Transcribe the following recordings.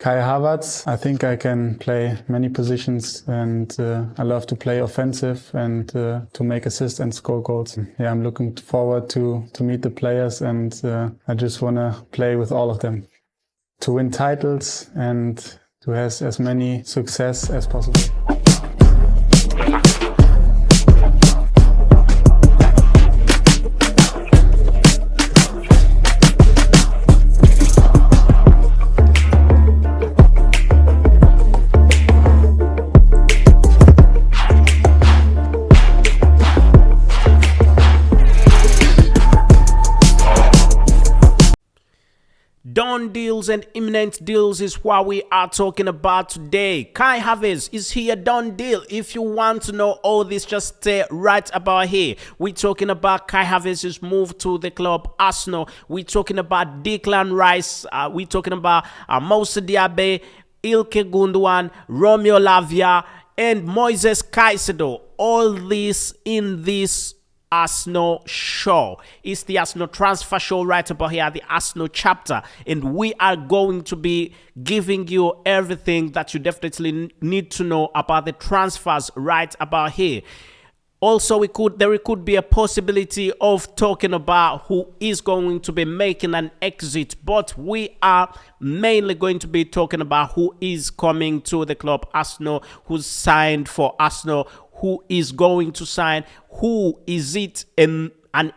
Kai Havertz. I think I can play many positions, and I love to play offensive and to make assists and score goals. Yeah, I'm looking forward to meet the players, and I just want to play with all of them to win titles and to have as many success as possible. Done deals and imminent deals is what we are talking about today. Kai Havertz, is he a done deal? If you want to know all this, just stay right about here. We're talking about Kai Havertz's move to the club Arsenal. We're talking about Declan Rice. We're talking about Moussa Diaby, Ilkay Gundogan, Romeo Lavia, and Moises Caicedo. All this in this Arsenal show. It's the Arsenal transfer show right about here at the Arsenal chapter, and we are going to be giving you everything that you definitely need to know about the transfers right about here. Also, there could be a possibility of talking about who is going to be making an exit, but we are mainly going to be talking about who is coming to the club Arsenal, who's signed for Arsenal, who is going to sign, who is it an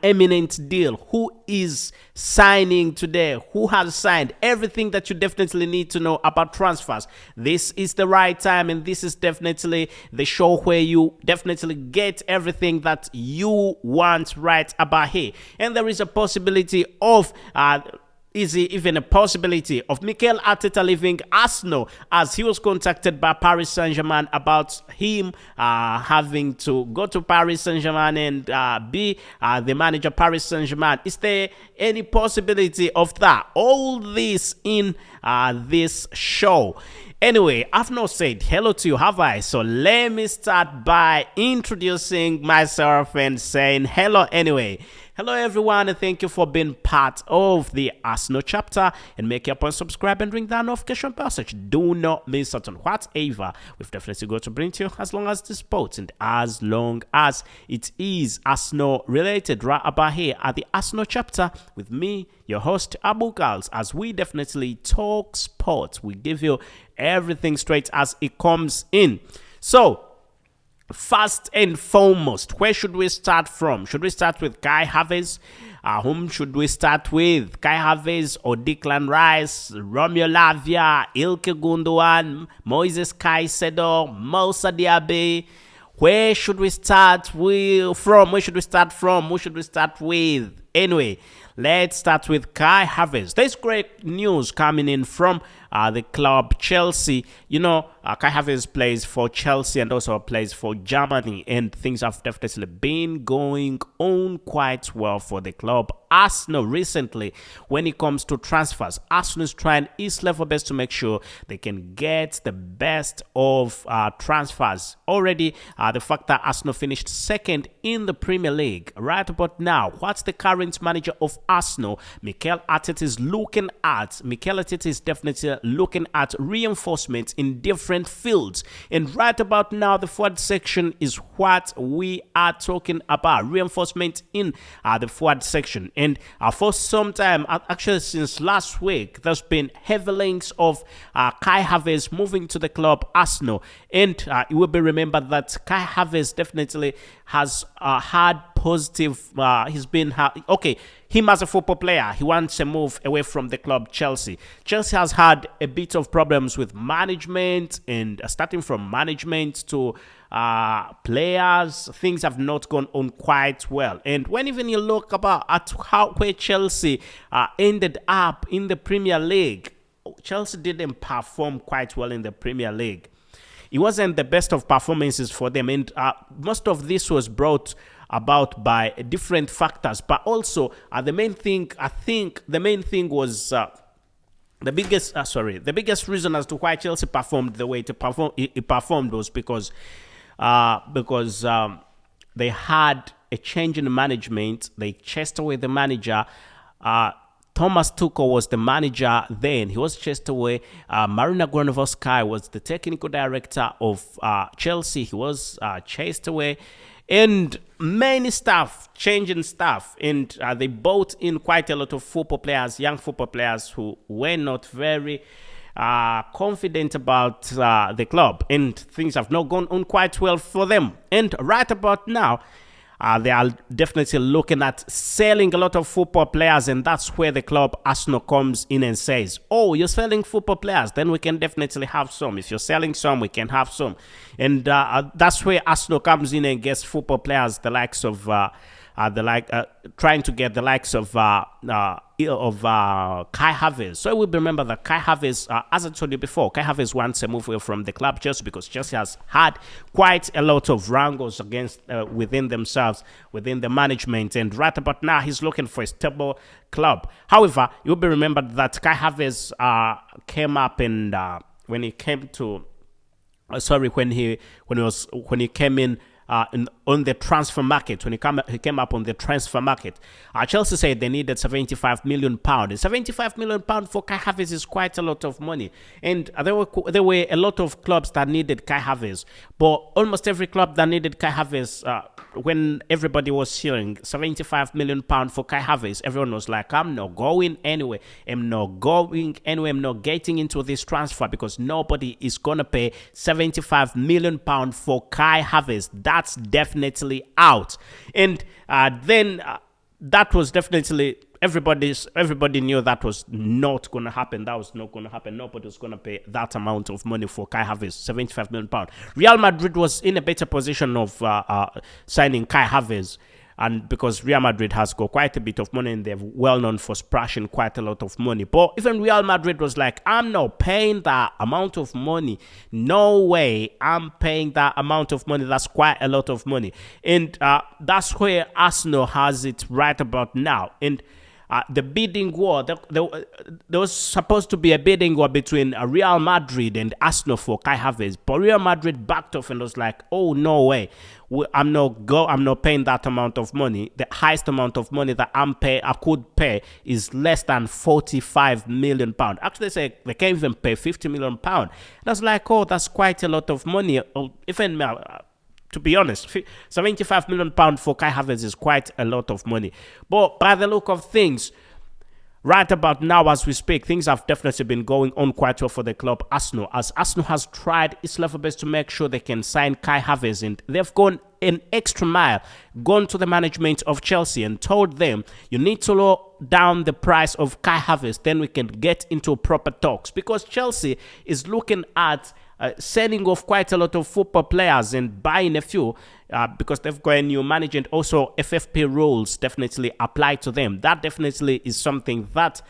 imminent deal, who is signing today, who has signed, everything that you definitely need to know about transfers. This is the right time, and this is definitely the show where you definitely get everything that you want right about here. And there is a possibility of is it even a possibility of Mikel Arteta leaving Arsenal, as he was contacted by Paris Saint-Germain about him having to go to Paris Saint-Germain and be the manager of Paris Saint-Germain? Is there any possibility of that? All this in this show. Anyway, I've not said hello to you, have I? So let me start by introducing myself and saying hello anyway. Hello everyone, and thank you for being part of the Arsenal chapter, and make your point, subscribe and ring that notification bell so you do not miss out on whatever we've definitely got to bring to you, as long as the sports and as long as it is Arsenal related right about here at the Arsenal chapter with me, your host Abu Gals, as we definitely talk sports. We give you everything straight as it comes in. So first and foremost, where should we start from? Should we start with Kai Havertz? Whom should we start with? Kai Havertz or Declan Rice, Romeo Lavia, Ilkay Gundogan, Moises Caicedo, Moussa Diaby? Where should we start from? Where should we start from? Who should we start with? Anyway, let's start with Kai Havertz. There's great news coming in from the club Chelsea. You know, Kai Havertz plays for Chelsea and also plays for Germany, and things have definitely been going on quite well for the club Arsenal recently. When it comes to transfers, Arsenal is trying its level best to make sure they can get the best of transfers. Already, the fact that Arsenal finished second in the Premier League right about now, what's the current manager of Arsenal, Mikel Arteta, is looking at? Mikel Arteta is definitely looking at reinforcements in different fields, and right about now the forward section is what we are talking about. Reinforcement in the forward section, and for some time, actually since last week, there's been heavy links of Kai Havertz moving to the club Arsenal, and it will be remembered that Kai Havertz definitely has had positive, he's been okay, him as a football player, he wants to move away from the club Chelsea. Chelsea has had a bit of problems with management, and starting from management to players, things have not gone on quite well. And when even you look at where Chelsea ended up in the Premier League, Chelsea didn't perform quite well in the Premier League. It wasn't the best of performances for them, and most of this was brought about by different factors. But also, the main thing was the biggest reason as to why Chelsea performed the way it performed was because they had a change in management. They chased away the manager. Thomas Tuchel was the manager then. He was chased away. Marina Granovsky was the technical director of Chelsea. He was chased away. And many staff, changing staff. And they brought in quite a lot of football players, young football players who were not very confident about the club. And things have not gone on quite well for them. And right about now, they are definitely looking at selling a lot of football players, and that's where the club Arsenal comes in and says, oh, you're selling football players, then we can definitely have some. If you're selling some, we can have some. And that's where Arsenal comes in and gets football players, the likes of trying to get the likes of Kai Havertz. So we remember that Kai Havertz, as I told you before, Kai Havertz wants a move away from the club just because Chelsea has had quite a lot of wrangles against within themselves, within the management, and right about now he's looking for a stable club. However, you'll be remembered that Kai Havertz came up and when he came to, when he came in. On the transfer market, when he came up on the transfer market, Chelsea said they needed £75 million. And £75 million for Kai Havertz is quite a lot of money. And there were a lot of clubs that needed Kai Havertz, but almost every club that needed Kai Havertz, when everybody was hearing £75 million for Kai Havertz, everyone was like, I'm not going anywhere. I'm not going anywhere. I'm not getting into this transfer because nobody is going to pay £75 million for Kai Havertz. That's definitely out. And then that was definitely, everybody knew that was not going to happen. That was not going to happen. Nobody was going to pay that amount of money for Kai Havertz, £75 million. Real Madrid was in a better position of signing Kai Havertz. And because Real Madrid has got quite a bit of money and they're well known for splashing quite a lot of money. But even Real Madrid was like, I'm not paying that amount of money. No way I'm paying that amount of money. That's quite a lot of money. And that's where Arsenal has it right about now. And the bidding war, there was supposed to be a bidding war between Real Madrid and Arsenal for Kai Havertz, but Real Madrid backed off and was like, "Oh no way, I'm not paying that amount of money. The highest amount of money that I could pay is less than £45 million. Actually, they can't even pay £50 million. That's like, oh, that's quite a lot of money. Even to be honest, £75 million for Kai Havertz is quite a lot of money. But by the look of things, right about now as we speak, things have definitely been going on quite well for the club Arsenal, as Arsenal has tried its level best to make sure they can sign Kai Havertz, and they've gone an extra mile, gone to the management of Chelsea and told them, you need to lower down the price of Kai Havertz, then we can get into proper talks, because Chelsea is looking at selling off quite a lot of football players and buying a few because they've got a new manager, and also FFP rules definitely apply to them. That definitely is something that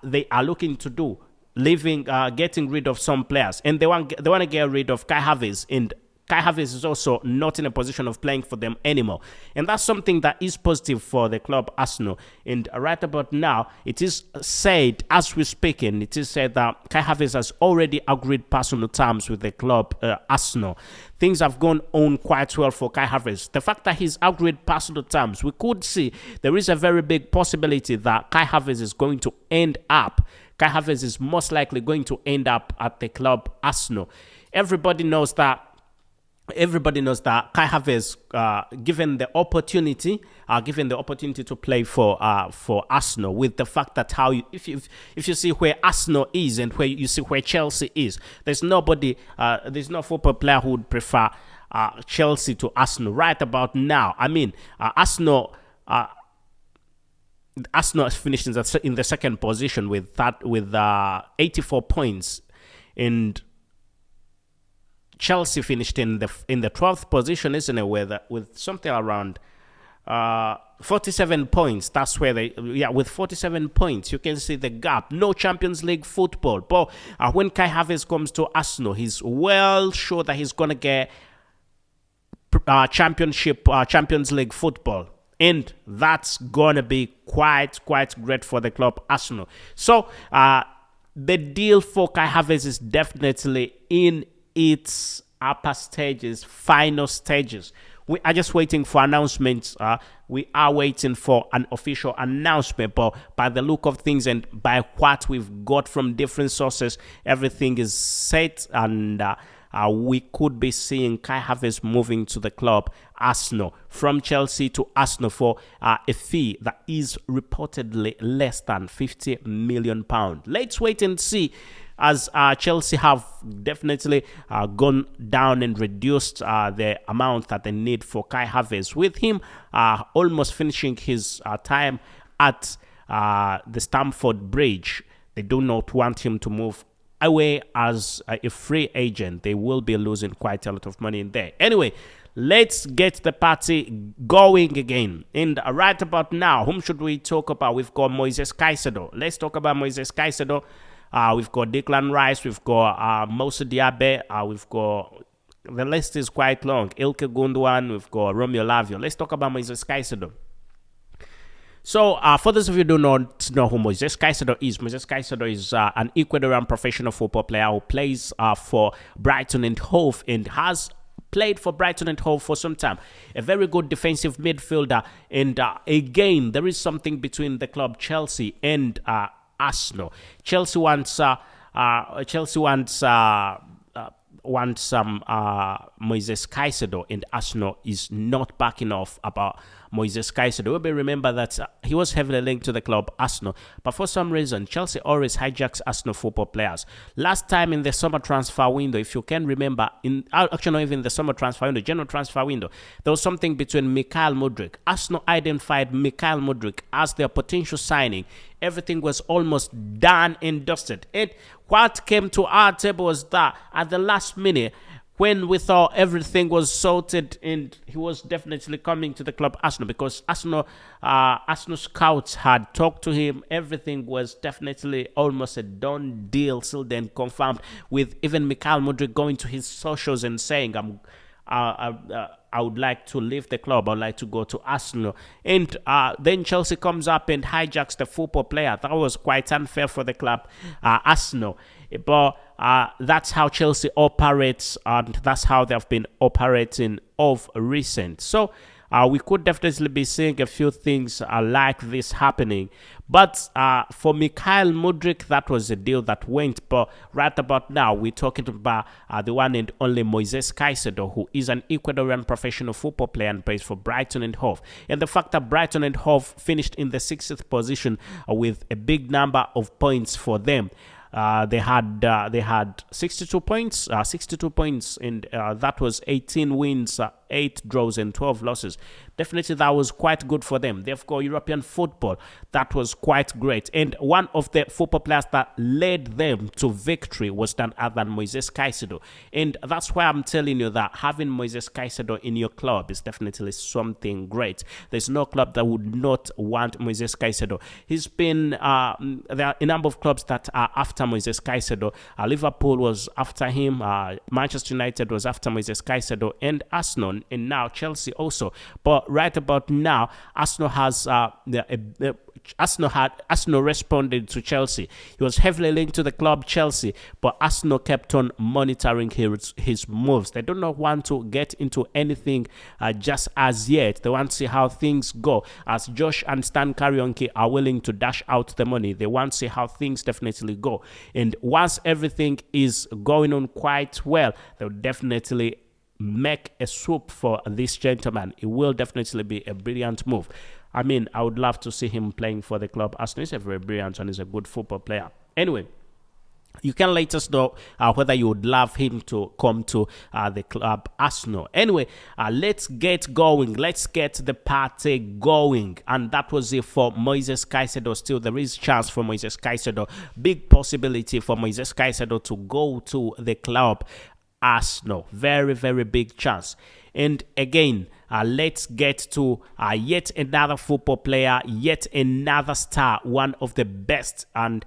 they are looking to do, getting rid of some players, and they want to get rid of Kai Havertz, and Kai Havertz is also not in a position of playing for them anymore. And that's something that is positive for the club Arsenal. And right about now, it is said, as we're speaking, it is said that Kai Havertz has already agreed personal terms with the club Arsenal. Things have gone on quite well for Kai Havertz. The fact that he's agreed personal terms, we could see there is a very big possibility that Kai Havertz is going to end up. Kai Havertz is most likely going to end up at the club Arsenal. Everybody knows that Kai Havertz, given the opportunity to play for Arsenal, with the fact that if you see where Arsenal is and where you see where Chelsea is, there's no football player who would prefer Chelsea to Arsenal right about now. I mean, Arsenal is finished in the second position with 84 points, and Chelsea finished in the 12th position, isn't it? With something around 47 points. That's where with 47 points, you can see the gap. No Champions League football. But when Kai Havertz comes to Arsenal, he's well sure that he's gonna get Champions League football. And that's gonna be quite great for the club Arsenal. So the deal for Kai Havertz is definitely in its upper stages, final stages. We are just waiting for announcements. We are waiting for an official announcement, but by the look of things and by what we've got from different sources, everything is set, and we could be seeing Kai Havertz moving to the club Arsenal, from Chelsea to Arsenal for a fee that is reportedly less than £50 million. Let's wait and see, as Chelsea have definitely gone down and reduced the amount that they need for Kai Havertz, with him almost finishing his time at the Stamford Bridge. They do not want him to move away as a free agent. They will be losing quite a lot of money in there. Anyway, let's get the party going again. And right about now, whom should we talk about? We've got Moises Caicedo. Let's talk about Moises Caicedo. We've got Declan Rice. We've got Moussa Diaby. We've got, the list is quite long. Ilkay Gundogan. We've got Romeo Lavia. Let's talk about Moises Caicedo. So, for those of you who do not know who Moises Caicedo is an Ecuadorian professional football player who plays for Brighton and Hove, and has played for Brighton and Hove for some time. A very good defensive midfielder, and again, there is something between the club Chelsea and Arsenal. Chelsea wants Moises Caicedo, and Arsenal is not backing off about Moises Caicedo. We remember that he was heavily linked to the club Arsenal, but for some reason Chelsea always hijacks Arsenal football players. Last time in the summer transfer window, if you can remember, actually not even the summer transfer window, general transfer window, there was something between Mikhail Mudryk. Arsenal identified Mikhail Mudryk as their potential signing. Everything was almost done and dusted. And what came to our table was that at the last minute, when we thought everything was sorted and he was definitely coming to the club Arsenal, because Arsenal scouts had talked to him, everything was definitely almost a done deal, still then confirmed, with even Mikhail Mudryk going to his socials and saying, I would like to leave the club. I would like to go to Arsenal. And then Chelsea comes up and hijacks the football player. That was quite unfair for the club Arsenal. But that's how Chelsea operates, and that's how they've been operating of recent. So we could definitely be seeing a few things like this happening. But for Mikhail Mudryk, that was a deal that went. But right about now, we're talking about the one and only Moises Caicedo, who is an Ecuadorian professional football player and plays for Brighton and Hove. And the fact that Brighton and Hove finished in the 6th position with a big number of points for them. They had 62 points, and that was 18 wins, 8 draws, and 12 losses. Definitely, that was quite good for them. They've got European football. That was quite great. And one of the football players that led them to victory was none other than Moises Caicedo. And that's why I'm telling you that having Moises Caicedo in your club is definitely something great. There's no club that would not want Moises Caicedo. He's been, there are a number of clubs that are after Moises Caicedo. Liverpool was after him. Manchester United was after Moises Caicedo, and Arsenal, and now Chelsea also. But right about now, Arsenal has Arsenal responded to Chelsea. He was heavily linked to the club Chelsea, but Arsenal kept on monitoring his moves. They do not want to get into anything just as yet. They want to see how things go. As Josh and Stan Karionki are willing to dash out the money, they want to see how things definitely go. And once everything is going on quite well, they'll definitely make a swoop for this gentleman. It will definitely be a brilliant move. I mean, I would love to see him playing for the club Arsenal. He's a very brilliant and he's a good football player. Anyway, you can let us know whether you would love him to come to the club Arsenal. Anyway, let's get going. Let's get the party going. And that was it for Moises Caicedo. Still, there is chance for Moises Caicedo. Big possibility for Moises Caicedo to go to the club Arsenal. Very, very big chance. And again, let's get to yet another football player, yet another star, one of the best. And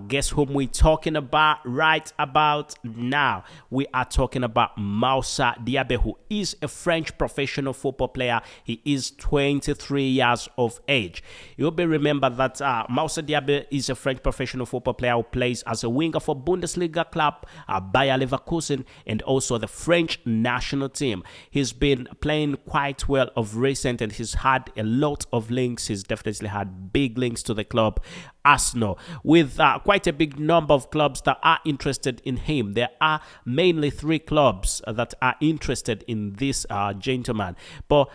guess whom we're talking about right about now? We are talking about Moussa Diaby, who is a French professional football player. He is 23 years of age. You'll be remember that Moussa Diaby is a French professional football player who plays as a winger for Bundesliga club Bayer Leverkusen and also the French national team. He's been playing quite well of recent, and he's had a lot of links. He's definitely had big links to the club Arsenal, with quite a big number of clubs that are interested in him. There are mainly 3 clubs that are interested in this gentleman, but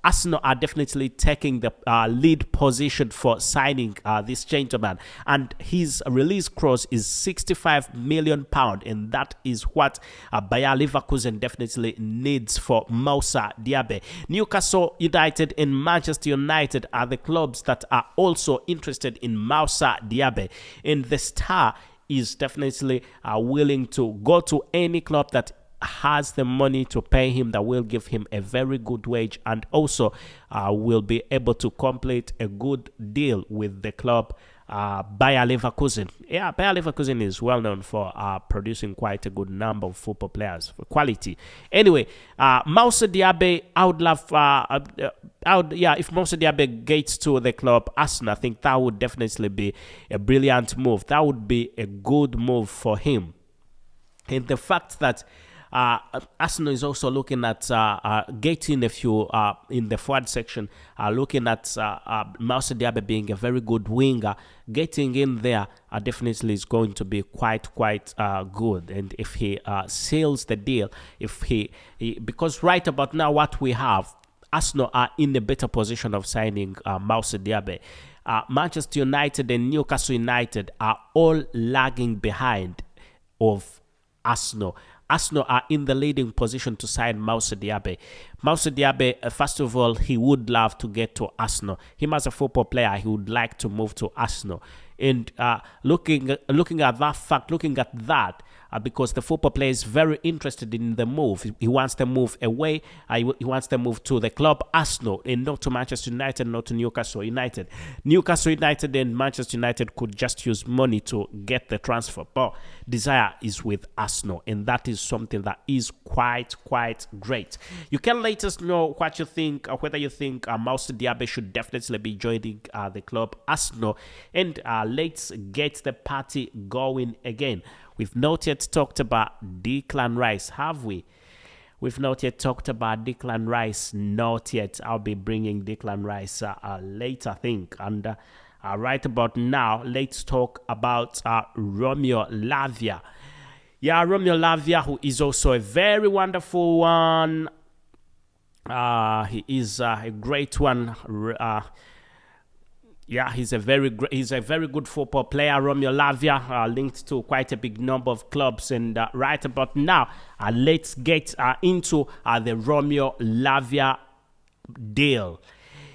Arsenal are definitely taking the lead position for signing this gentleman, and his release clause is £65 million, and that is what Bayer Leverkusen definitely needs for Moussa Diaby. Newcastle United and Manchester United are the clubs that are also interested in Moussa Diaby, and the star is definitely willing to go to any club that has the money to pay him, that will give him a very good wage, and also will be able to complete a good deal with the club Bayer Leverkusen. Yeah, Bayer Leverkusen is well known for producing quite a good number of football players for quality. Anyway, Moussa Diaby, I would love, if Moussa Diaby gets to the club Arsenal, I think that would definitely be a brilliant move. That would be a good move for him. And the fact that Arsenal is also looking at getting a few in the forward section, looking at Moussa Diaby being a very good winger. Getting in there definitely is going to be quite good. And if he seals the deal, if he because right about now what we have, Arsenal are in a better position of signing Moussa Diaby. Manchester United and Newcastle United are all lagging behind of Arsenal. Arsenal are in the leading position to sign Moussa Diaby. Moussa Diaby, first of all, he would love to get to Arsenal. Him as a football player, he would like to move to Arsenal. And looking at that fact, because the football player is very interested in the move. He wants to move away. He wants to move to the club Arsenal, and not to Manchester United, not to Newcastle United. Newcastle United and Manchester United could just use money to get the transfer, but desire is with Arsenal, and that is something that is quite great. You can let us know what you think, or whether you think Moussa Diaby should definitely be joining the club Arsenal, and let's get the party going again. We've not yet talked about Declan Rice, have we? We've not yet talked about Declan Rice, not yet. I'll be bringing Declan Rice later, I think. And right about now, let's talk about Romeo Lavia. Yeah, Romeo Lavia, who is also a very wonderful one. He is a great one. Yeah, he's a very good football player, Romeo Lavia, linked to quite a big number of clubs. And right about now, let's get into the Romeo Lavia deal.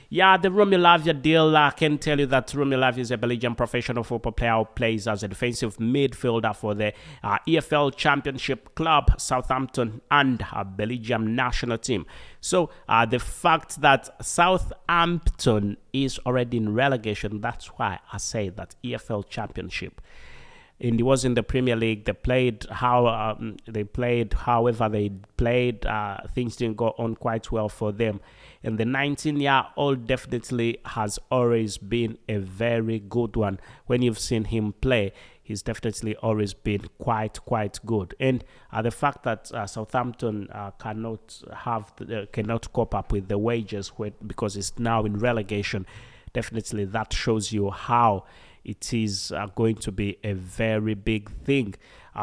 Yeah, the Romeo Lavia deal, I can tell you that Romeo Lavia is a Belgian professional football player who plays as a defensive midfielder for the EFL Championship club Southampton and Belgium national team. So the fact that Southampton is already in relegation, that's why I say that EFL Championship. And it was in the Premier League. They played however they played. Things didn't go on quite well for them. And the 19-year-old definitely has always been a very good one. When you've seen him play, he's definitely always been quite good. And the fact that Southampton cannot cope up with the wages because it's now in relegation, definitely that shows you how it is going to be a very big thing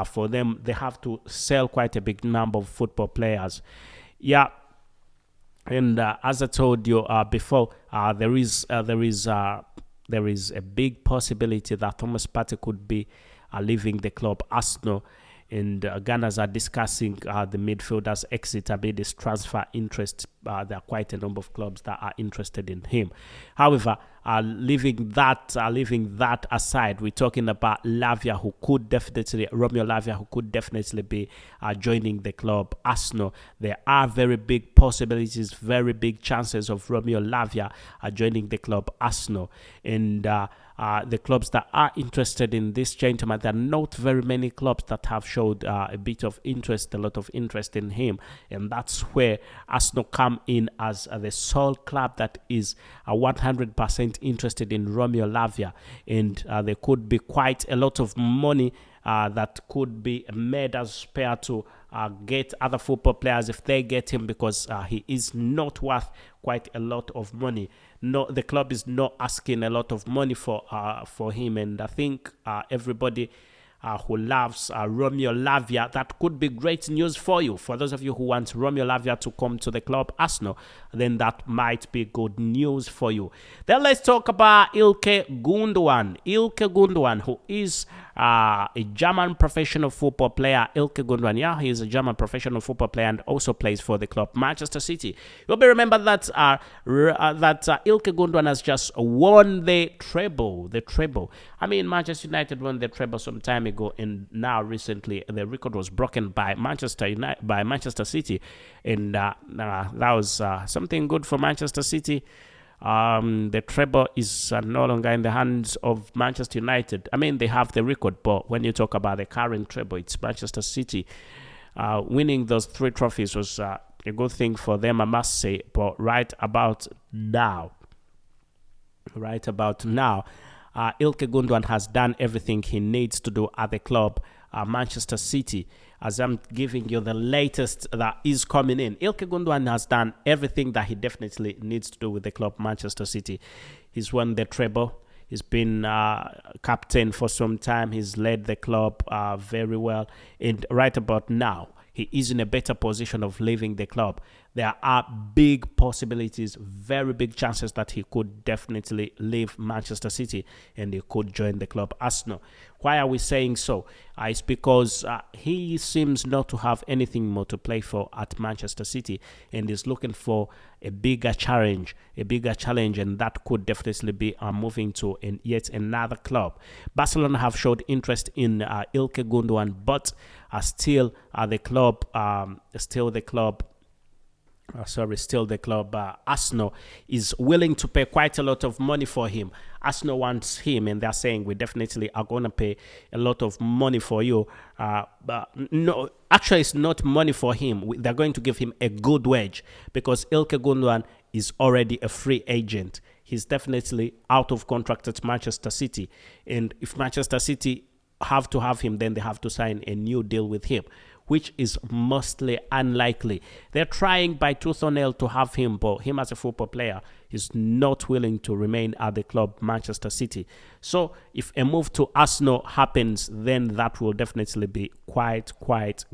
for them. They have to sell quite a big number of football players. Yeah. And as I told you before, there is a big possibility that Thomas Partey could be leaving the club Arsenal. and Gunners are discussing the midfielder's exit amid his transfer interest. There are quite a number of clubs that are interested in him. However, leaving that aside, we're talking about Lavia, Romeo Lavia, who could definitely be joining the club Arsenal. There are very big possibilities, very big chances of Romeo Lavia joining the club Arsenal. And the clubs that are interested in this gentleman, there are not very many clubs that have showed a lot of interest in him, and that's where Arsenal come in as the sole club that is 100% interested in Romeo Lavia, and there could be quite a lot of money that could be made as spare to get other football players if they get him, because he is not worth quite a lot of money. No, the club is not asking a lot of money for him, and I think everybody who loves Romeo Lavia, that could be great news for you. For those of you who want Romeo Lavia to come to the club Arsenal, then that might be good news for you. Then let's talk about Ilkay Gundogan. Ilkay Gundogan, who is a German professional football player. Ilkay Gundogan, he is a German professional football player and also plays for the club Manchester City. You'll be remember that Ilkay Gundogan has just won the treble. I mean, Manchester United won the treble some time ago, and now recently the record was broken by Manchester City, and that was something good for Manchester City. The treble is no longer in the hands of Manchester United. I mean, they have the record, but when you talk about the current treble, it's Manchester City. Winning those 3 trophies was a good thing for them, I must say. But right about now, Ilkay Gundogan has done everything he needs to do at the club Manchester City. As I'm giving you the latest that is coming in, Ilkay Gundogan has done everything that he definitely needs to do with the club Manchester City. He's won the treble. He's been captain for some time. He's led the club very well. And right about now, he is in a better position of leaving the club. There are big possibilities, very big chances that he could definitely leave Manchester City and he could join the club Arsenal. Why are we saying so? It's because he seems not to have anything more to play for at Manchester City and is looking for a bigger challenge, and that could definitely be moving to yet another club. Barcelona have showed interest in Ilkay Gundogan, but still the club Arsenal is willing to pay quite a lot of money for him. Arsenal wants him, and they're saying we definitely are going to pay a lot of money for you. But no, actually, it's not money for him. They're going to give him a good wage because Ilkay Gundogan is already a free agent. He's definitely out of contract at Manchester City, and if Manchester City have to have him, then they have to sign a new deal with him, which is mostly unlikely. They're trying by tooth and nail to have him, but him as a football player is not willing to remain at the club Manchester City. So if a move to Arsenal happens, then that will definitely be quite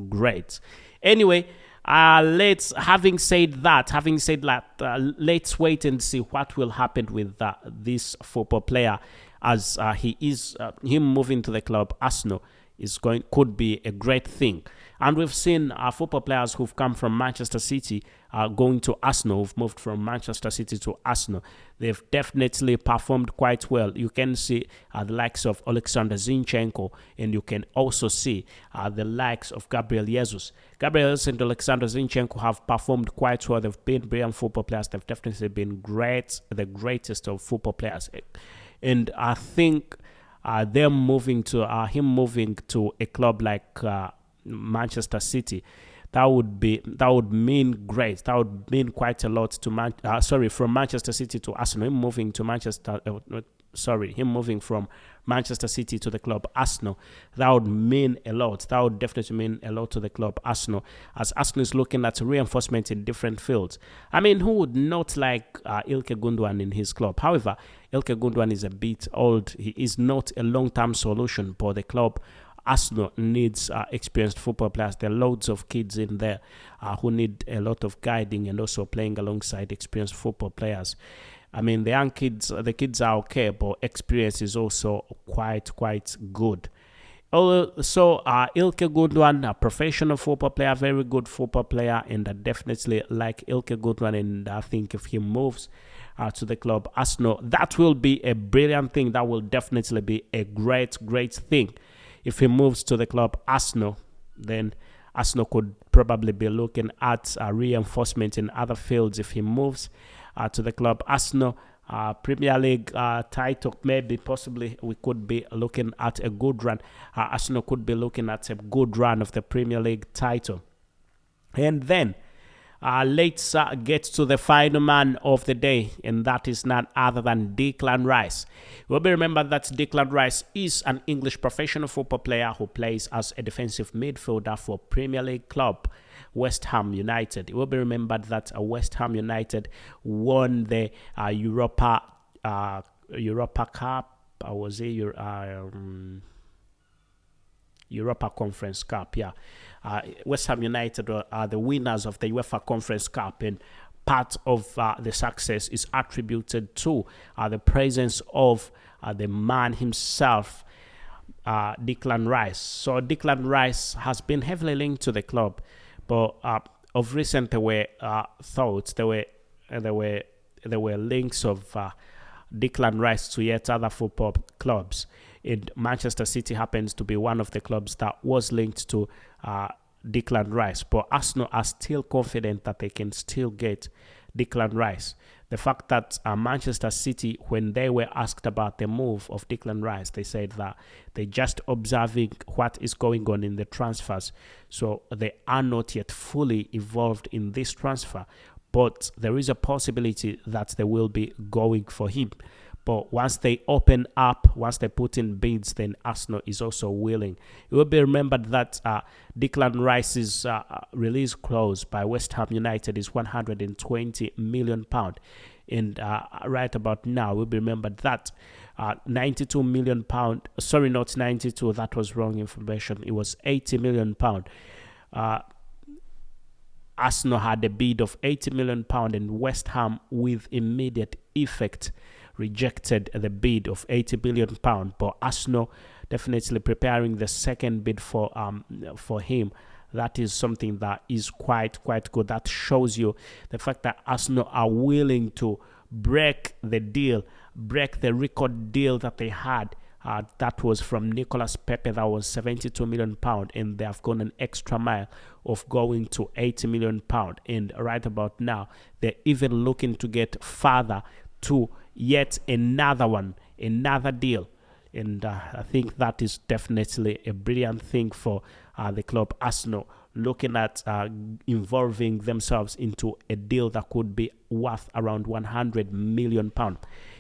great. Anyway, having said that, let's wait and see what will happen with this football player, as him moving to the club Arsenal could be a great thing. And we've seen football players who've come from Manchester City going to Arsenal, who've moved from Manchester City to Arsenal. They've definitely performed quite well. You can see the likes of Alexander Zinchenko, and you can also see the likes of Gabriel Jesus. Gabriel Jesus and Alexander Zinchenko have performed quite well. They've been brilliant football players. They've definitely been the greatest of football players. And I think him moving to a club like Manchester City, that would mean great. That would mean quite a lot to from Manchester City to Arsenal. Him moving from Manchester City to the club Arsenal, that would mean a lot. That would definitely mean a lot to the club Arsenal, as Arsenal is looking at reinforcement in different fields. I mean, who would not like Ilkay Gundogan in his club? However, Ilkay Gundogan is a bit old. He is not a long-term solution, but the club Arsenal needs experienced football players. There are loads of kids in there who need a lot of guiding and also playing alongside experienced football players. I mean, the kids are okay, but experience is also quite good. Also, Ilkay Gundogan, a professional football player, very good football player, and I definitely like Ilkay Gundogan, and I think if he moves to the club Arsenal, that will be a brilliant thing. That will definitely be a great thing. If he moves to the club Arsenal, then Arsenal could probably be looking at reinforcement in other fields. If he moves to the club Arsenal, Premier League title, maybe possibly we could be looking at a good run. Arsenal could be looking at a good run of the Premier League title. And then let's get to the final man of the day, and that is none other than Declan Rice. You will be remembered that Declan Rice is an English professional football player who plays as a defensive midfielder for Premier League club West Ham United. It will be remembered that West Ham United won the Europa Cup. Was it Europa Conference Cup? Yeah. West Ham United are the winners of the UEFA Conference Cup, and part of the success is attributed to the presence of the man himself, Declan Rice. So Declan Rice has been heavily linked to the club, but of recent there were thoughts, there were links of Declan Rice to yet other football clubs. And Manchester City happens to be one of the clubs that was linked to Declan Rice. But Arsenal are still confident that they can still get Declan Rice. The fact that Manchester City, when they were asked about the move of Declan Rice, they said that they're just observing what is going on in the transfers. So they are not yet fully involved in this transfer. But there is a possibility that they will be going for him. But once they open up, once they put in bids, then Arsenal is also willing. It will be remembered that Declan Rice's release clause by West Ham United is £120 million. And right about now, it will be remembered that £92 million, sorry, not 92, that was wrong information. It was £80 million. Arsenal had a bid of £80 million, and West Ham, with immediate effect, rejected the bid of £80 million. But Arsenal definitely preparing the second bid for him. That is something that is quite good. That shows you the fact that Arsenal are willing to break the deal, break the record deal that they had. That was from Nicolas Pepe. That was £72 million, and they have gone an extra mile of going to £80 million. And right about now, they're even looking to get further to yet another deal. And I think that is definitely a brilliant thing for the club Arsenal, looking at involving themselves into a deal that could be worth around £100 million.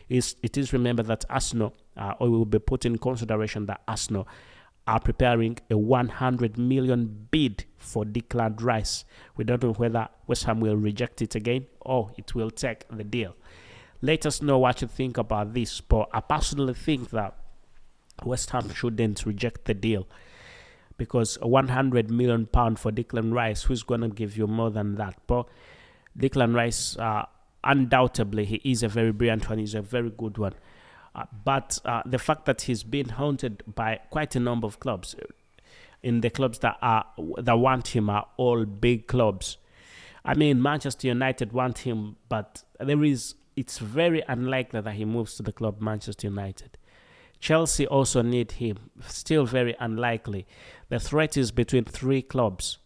It is remembered that Arsenal, or will be put in consideration that Arsenal are preparing a £100 million bid for Declan Rice. We don't know whether West Ham will reject it again or it will take the deal. Let us know what you think about this. But I personally think that West Ham shouldn't reject the deal, because £100 million for Declan Rice, who's going to give you more than that? But Declan Rice, undoubtedly, he is a very brilliant one. He's a very good one. But the fact that he's been haunted by quite a number of clubs, in the clubs that want him are all big clubs. I mean, Manchester United want him, but it's very unlikely that he moves to the club Manchester United. Chelsea also need him. Still very unlikely. The threat is between three clubs.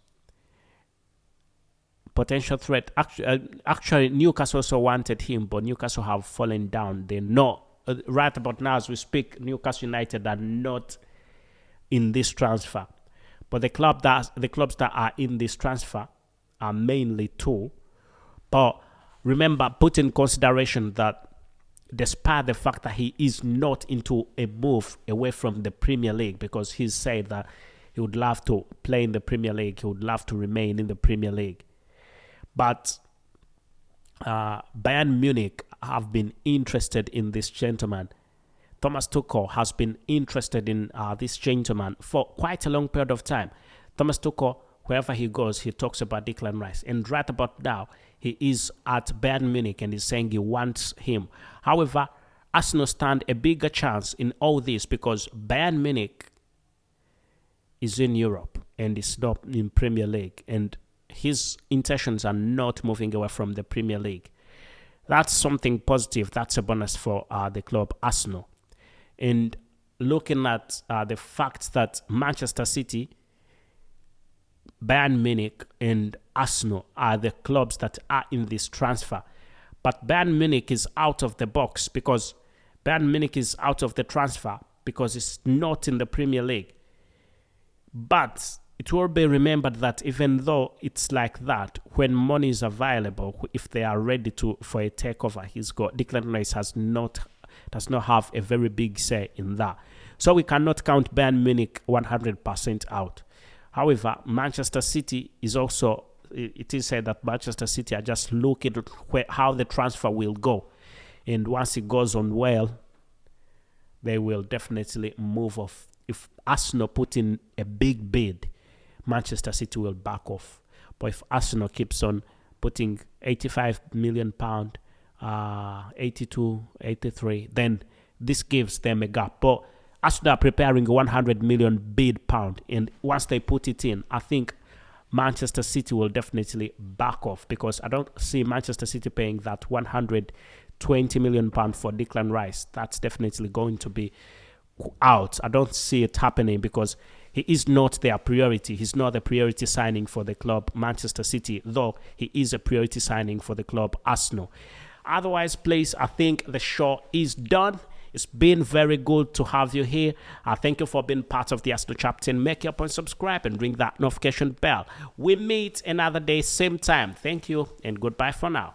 Potential threat. Actually, Newcastle also wanted him, but Newcastle have fallen down. They know right about now as we speak, Newcastle United are not in this transfer. But the clubs that are in this transfer are mainly two. But remember, put in consideration that despite the fact that he is not into a move away from the Premier League, because he said that he would love to play in the Premier League, he would love to remain in the Premier League. But Bayern Munich have been interested in this gentleman. Thomas Tuchel has been interested in this gentleman for quite a long period of time. Thomas Tuchel, wherever he goes, he talks about Declan Rice. And right about now, he is at Bayern Munich and he's saying he wants him. However, Arsenal stand a bigger chance in all this because Bayern Munich is in Europe and is not in Premier League, and his intentions are not moving away from the Premier League. That's something positive. That's a bonus for the club Arsenal. And looking at the fact that Manchester City, Bayern Munich, and Arsenal are the clubs that are in this transfer. But Bayern Munich is out of the box because Bayern Munich is out of the transfer because it's not in the Premier League. But it will be remembered that even though it's like that, when money is available, if they are ready for a takeover, Declan Rice does not have a very big say in that. So we cannot count Bayern Munich 100% out. However, Manchester City is also, it is said that Manchester City are just looking at how the transfer will go. And once it goes on well, they will definitely move off. If Arsenal put in a big bid, Manchester City will back off. But if Arsenal keeps on putting £85 million, 82, 83, then this gives them a gap. But Arsenal are preparing a £100 million bid pound, and once they put it in, I think Manchester City will definitely back off, because I don't see Manchester City paying that £120 million for Declan Rice. That's definitely going to be out. I don't see it happening because he is not their priority. He's not the priority signing for the club Manchester City, though he is a priority signing for the club Arsenal. Otherwise, please, I think the show is done. It's been very good to have you here. Thank you for being part of the Arsenal chapter. Make your point, subscribe, and ring that notification bell. We meet another day, same time. Thank you, and goodbye for now.